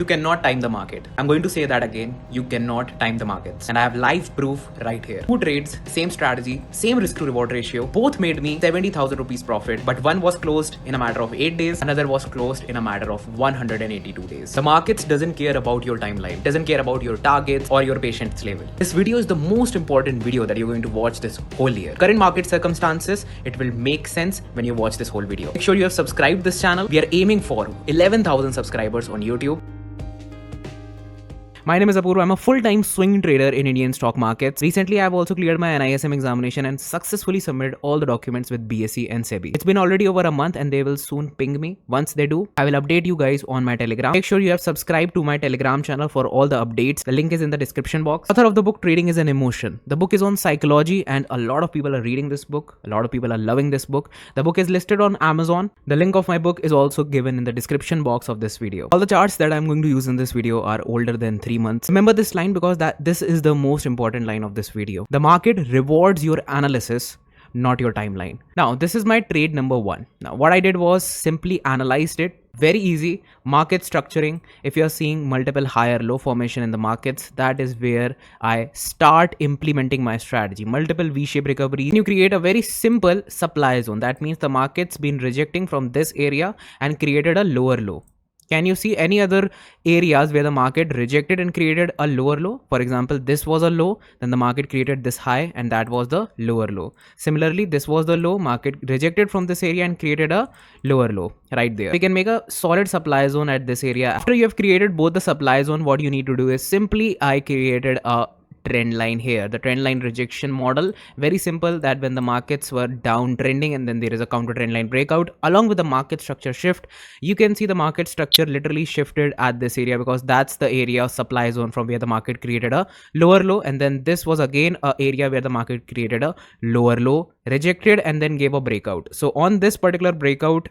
You cannot time the market. I'm going to say that again. You cannot time the markets. And I have live proof right here. Two trades, same strategy, same risk to reward ratio. Both made me 70,000 rupees profit, but one was closed in a matter of 8 days. Another was closed in a matter of 182 days. The markets doesn't care about your timeline, doesn't care about your targets or your patience level. This video is the most important video that you're going to watch this whole year. Current market circumstances, it will make sense when you watch this whole video. Make sure you have subscribed this channel. We are aiming for 11,000 subscribers on YouTube. My name is Apurva. I'm a full-time swing trader in Indian stock markets. Recently, I've also cleared my NISM examination and successfully submitted all the documents with BSE and SEBI. It's been already over a month and they will soon ping me. Once they do, I will update you guys on my Telegram. Make sure you have subscribed to my Telegram channel for all the updates. The link is in the description box. Author of the book, Trading is an Emotion. The book is on psychology and a lot of people are reading this book. A lot of people are loving this book. The book is listed on Amazon. The link of my book is also given in the description box of this video. All the charts that I'm going to use in this video are older than 3 months. Remember this line because this is the most important line of this video. The market rewards your analysis, not your timeline. Now, this is my trade number 1. Now, what I did was simply analyzed it. Very easy. Market structuring. If you're seeing multiple higher low formation in the markets, that is where I start implementing my strategy. Multiple V-shaped recovery. You create a very simple supply zone. That means the market's been rejecting from this area and created a lower low. Can you see any other areas where the market rejected and created a lower low? For example, this was a low, then the market created this high and that was the lower low. Similarly, this was the low, market rejected from this area and created a lower low right there. We can make a solid supply zone at this area. After you have created both the supply zone, what you need to do is simply I created a trend line here, the trend line rejection model. Very simple, that when the markets were downtrending and then there is a counter trend line breakout along with the market structure shift, you can see the market structure literally shifted at this area because that's the area of supply zone from where the market created a lower low, and then this was again a area where the market created a lower low, rejected and then gave a breakout. So on this particular breakout,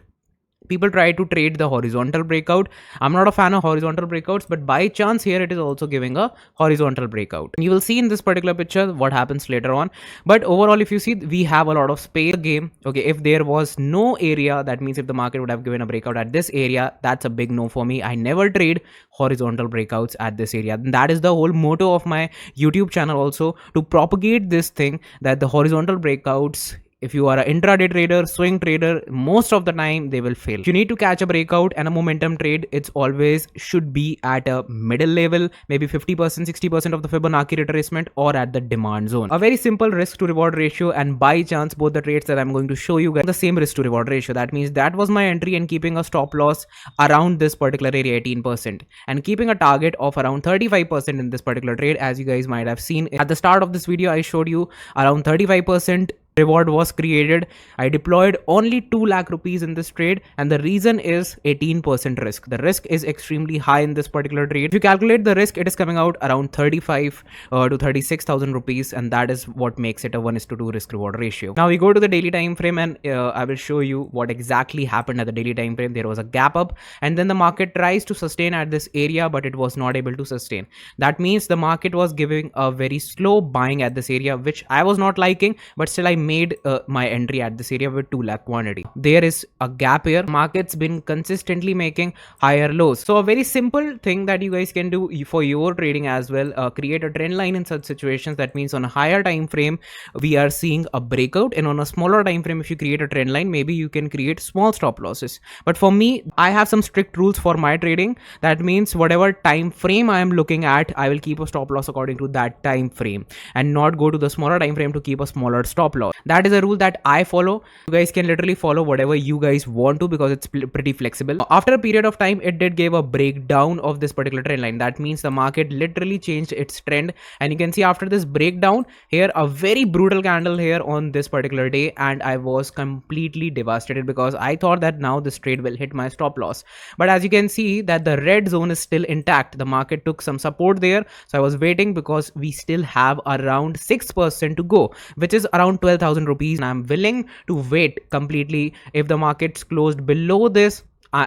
people try to trade the horizontal breakout. I'm not a fan of horizontal breakouts, but by chance here it is also giving a horizontal breakout. You will see in this particular picture what happens later on. But overall, if you see, we have a lot of space game. Okay, if there was no area, that means if the market would have given a breakout at this area, that's a big no for me. I never trade horizontal breakouts at this area. And that is the whole motto of my YouTube channel also, to propagate this thing that the horizontal breakouts, if you are an intraday trader, swing trader, most of the time they will fail. If you need to catch a breakout and a momentum trade, it's always should be at a middle level, maybe 50%, 60% of the Fibonacci retracement or at the demand zone. A very simple risk to reward ratio, and by chance both the trades that I'm going to show you guys the same risk to reward ratio. That means that was my entry and keeping a stop loss around this particular area 18% and keeping a target of around 35% in this particular trade. As you guys might have seen at the start of this video, I showed you around 35% reward was created. I deployed only 2 lakh rupees in this trade, and the reason is 18% risk. The risk is extremely high in this particular trade. If you calculate the risk, it is coming out around 35 to 36,000 rupees, and that is what makes it a 1:2 risk reward ratio. Now we go to the daily time frame, and I will show you what exactly happened at the daily time frame. There was a gap up, and then the market tries to sustain at this area, but it was not able to sustain. That means the market was giving a very slow buying at this area, which I was not liking, but still I made my entry at this area with 2 lakh quantity. There is a gap here. Market's been consistently making higher lows. So a very simple thing that you guys can do for your trading as well, create a trend line in such situations. That means on a higher time frame, we are seeing a breakout, and on a smaller time frame, if you create a trend line, maybe you can create small stop losses. But for me, I have some strict rules for my trading. That means whatever time frame I am looking at, I will keep a stop loss according to that time frame and not go to the smaller time frame to keep a smaller stop loss. That is a rule that I follow. You guys can literally follow whatever you guys want to because it's pretty flexible. After a period of time, it did give a breakdown of this particular trend line. That means the market literally changed its trend, and you can see after this breakdown here, a very brutal candle here on this particular day, and I was completely devastated because I thought that now this trade will hit my stop loss. But as you can see that the red zone is still intact. The market took some support there, so I was waiting because we still have around 6% to go, which is around 12,000 rupees, and I'm willing to wait completely. If the market's closed below this,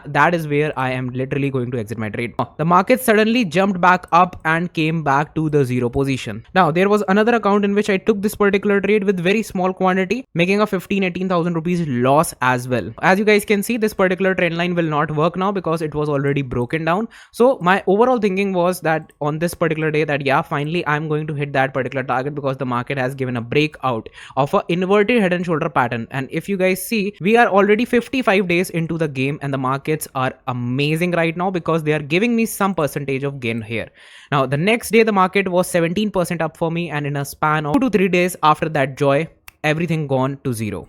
that is where I am literally going to exit my trade. The market suddenly jumped back up and came back to the zero position. Now there was another account in which I took this particular trade with very small quantity, making a 18,000 rupees loss as well. As you guys can see, this particular trend line will not work now because it was already broken down. So my overall thinking was that on this particular day that yeah, finally I'm going to hit that particular target because the market has given a breakout of a inverted head and shoulder pattern. And if you guys see, we are already 55 days into the game and the markets are amazing right now because they are giving me some percentage of gain here. Now the next day the market was 17% up for me, and in a span of 2 to 3 days after that joy, everything gone to zero.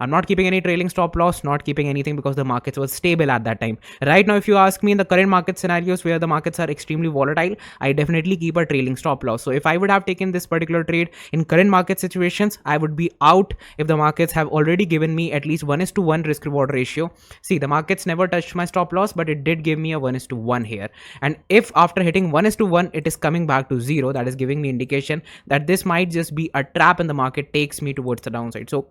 I'm not keeping any trailing stop loss, not keeping anything because the markets were stable at that time. Right now, if you ask me, in the current market scenarios where the markets are extremely volatile, I definitely keep a trailing stop loss. So if I would have taken this particular trade in current market situations, I would be out if the markets have already given me at least 1:1 risk reward ratio. See, the markets never touched my stop loss, but it did give me a 1:1 here. And if after hitting 1:1, it is coming back to zero, that is giving me indication that this might just be a trap and the market takes me towards the downside. So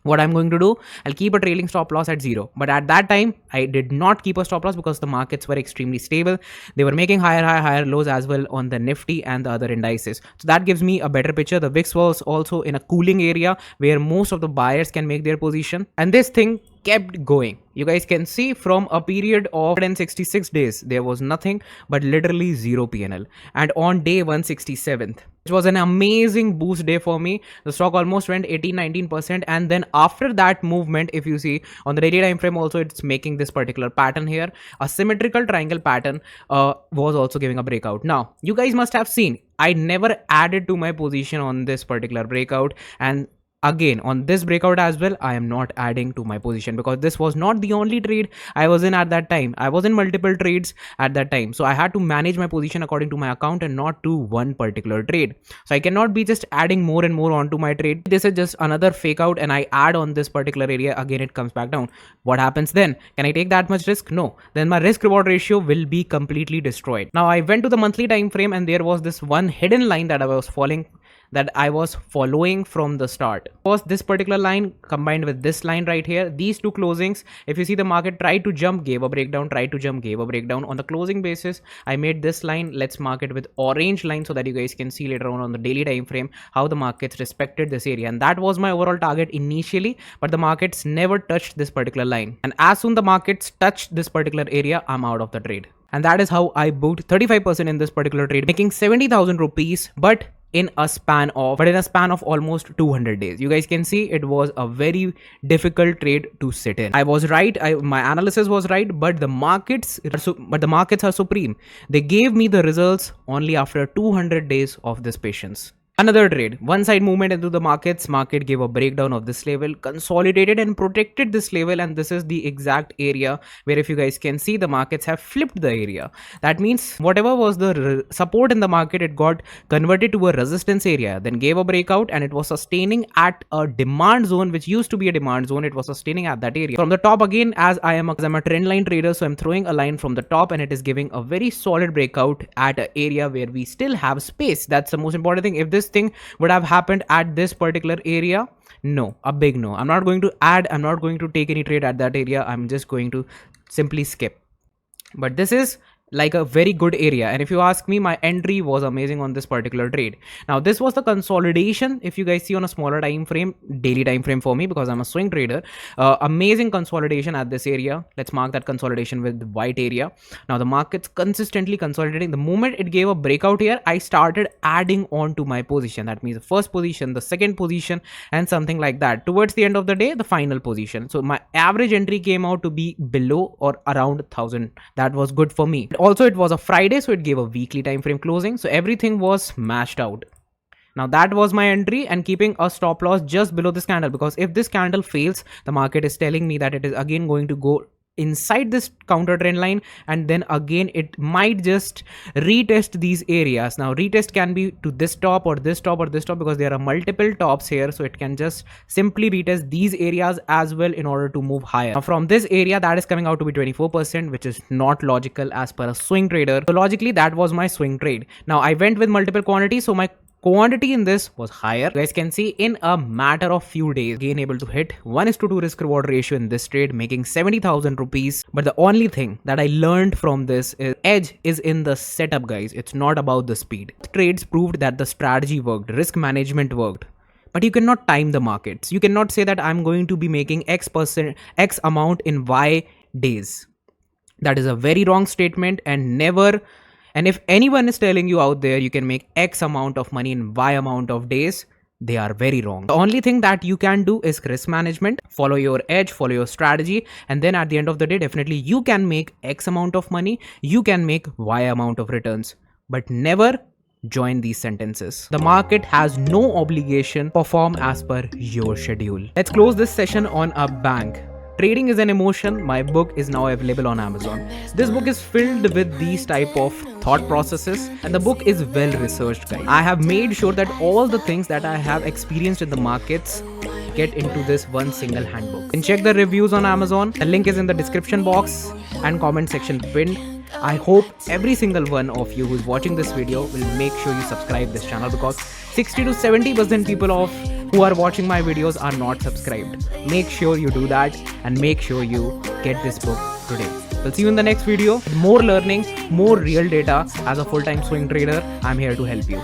what I'm going to do, I'll keep a trailing stop loss at zero. But at that time, I did not keep a stop loss because the markets were extremely stable. They were making higher lows as well on the Nifty and the other indices. So that gives me a better picture. The VIX was also in a cooling area where most of the buyers can make their position. And this thing kept going. You guys can see from a period of 166 days, there was nothing but literally zero PNL. And on day 167th, which was an amazing boost day for me, the stock almost went 18-19%. And then after that movement, if you see on the daily time frame also, it's making this particular pattern here. A symmetrical triangle pattern was also giving a breakout. Now, you guys must have seen, I never added to my position on this particular breakout, and again on this breakout as well, I am not adding to my position because this was not the only trade I was in at that time. I was in multiple trades at that time, so I had to manage my position according to my account and not to one particular trade. So I cannot be just adding more and more onto my trade. This is just another fake out and I add on this particular area, again it comes back down. What happens then? Can I take that much risk? No. Then my risk reward ratio will be completely destroyed. Now I went to the monthly time frame and there was this one hidden line that I was following from the start. Was this particular line combined with this line right here, these two closings. If you see, the market tried to jump, gave a breakdown, tried to jump, gave a breakdown. On the closing basis, I made this line. Let's mark it with orange line so that you guys can see later on the daily time frame how the markets respected this area. And that was my overall target initially, but the markets never touched this particular line. And as soon the markets touched this particular area, I'm out of the trade. And that is how I booked 35% in this particular trade, making 70,000 rupees, but in a span of almost 200 days. You guys can see it was a very difficult trade to sit in. I was right, my analysis was right, but the markets are supreme. They gave me the results only after 200 days of this patience. Another trade, one side movement into the markets. Market gave a breakdown of this level, consolidated and protected this level, and this is the exact area where, if you guys can see, the markets have flipped the area. That means whatever was the support in the market, it got converted to a resistance area, then gave a breakout, and it was sustaining at a demand zone, which used to be a demand zone. It was sustaining at that area. From the top again, as I'm a trend line trader, so I'm throwing a line from the top, and it is giving a very solid breakout at an area where we still have space. That's the most important thing. If this thing would have happened at this particular area, no, a big no. I'm not going to add, I'm not going to take any trade at that area. I'm just going to simply skip. But this is like a very good area, and if you ask me, my entry was amazing on this particular trade. Now this was the consolidation, if you guys see on a smaller time frame, daily time frame for me, because I'm a swing trader. Amazing consolidation at this area. Let's mark that consolidation with the white area. Now the market's consistently consolidating. The moment it gave a breakout here, I started adding on to my position. That means the first position, the second position, and something like that. Towards the end of the day, the final position. So my average entry came out to be below or around 1,000. That was good for me. Also, it was a Friday, so it gave a weekly time frame closing, so everything was mashed out. Now that was my entry, and keeping a stop loss just below this candle, because if this candle fails, the market is telling me that it is again going to go inside this counter trend line, and then again it might just retest these areas. Now retest can be to this top or this top or this top, because there are multiple tops here, so it can just simply retest these areas as well in order to move higher. Now from this area, that is coming out to be 24%, which is not logical as per a swing trader. So logically, that was my swing trade. Now I went with multiple quantities, so my Quantity in this was higher. You guys can see in a matter of few days, again able to hit 1:2 risk reward ratio in this trade, making 70,000 rupees. But the only thing that I learned from this is edge is in the setup, guys. It's not about the speed. Trades proved that the strategy worked, risk management worked. But you cannot time the markets. You cannot say that I'm going to be making X amount in Y days. That is a very wrong statement, and never. And if anyone is telling you out there you can make X amount of money in Y amount of days, they are very wrong. The only thing that you can do is risk management, follow your edge, follow your strategy, and then at the end of the day, definitely you can make X amount of money, you can make Y amount of returns, but never join these sentences. The market has no obligation to perform as per your schedule. Let's close this session on a bang. Trading is an emotion. My book is now available on Amazon. This book is filled with these type of thought processes, and the book is well researched, guys. I have made sure that all the things that I have experienced in the markets get into this one single handbook. And check the reviews on Amazon. The link is in the description box and comment section pinned. I hope every single one of you who's watching this video will make sure you subscribe this channel, because 60 to 70% people who are watching my videos are not subscribed. Make sure you do that and make sure you get this book today. We'll see you in the next video with more learning, more real data. As a full-time swing trader, I'm here to help you.